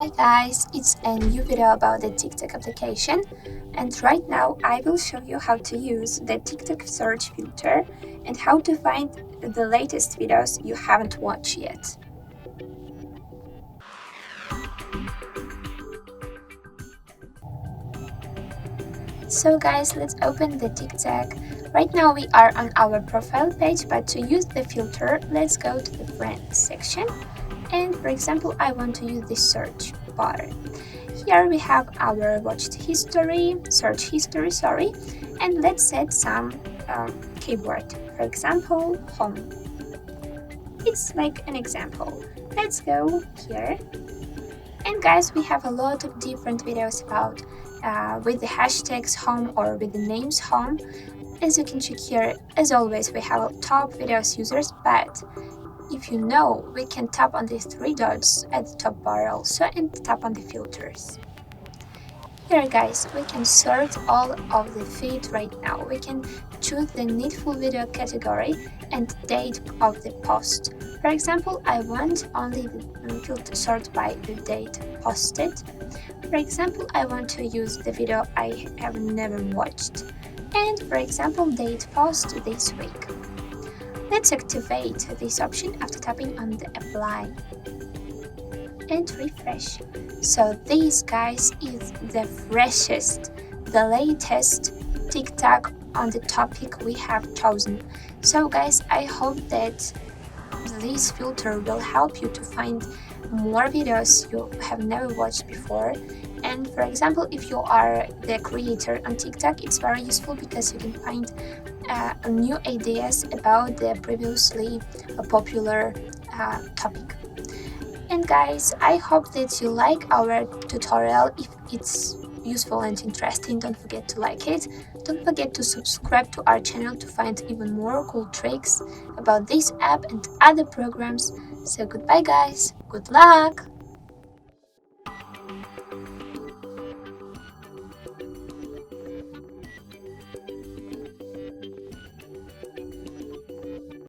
Hi guys, it's a new video about the TikTok application, and right now I will show you how to use the TikTok search filter and how to find the latest videos you haven't watched yet. So guys, let's open the TikTok. Right now we are on our profile page, but to use the filter, let's go to the friends section. And for example, I want to use the search bar. Here we have our watched history, search history, and let's set some keyword. For example, home. It's like an example. Let's go here. And guys, we have a lot of different videos about with the hashtags home or with the names home. As you can check here, as always, we have top videos users, but if you know, we can tap on these three dots at the top bar also and tap on the filters. Here guys, we can sort all of the feed right now. We can choose the needful video category and date of the post. For example, I want only the filter sort by the date posted. For example, I want to use the video I have never watched. And for example, date post this week. Let's activate this option after tapping on the apply and refresh. So this guys is the freshest, the latest TikTok on the topic we have chosen. So guys, I hope that this filter will help you to find more videos you have never watched before. And for example, if you are the creator on TikTok, it's very useful because you can find new ideas about the previously popular topic. And guys, I hope that you like our tutorial. If it's useful and interesting, don't forget to like it. Don't forget to subscribe to our channel to find even more cool tricks about this app and other programs. So goodbye guys, good luck!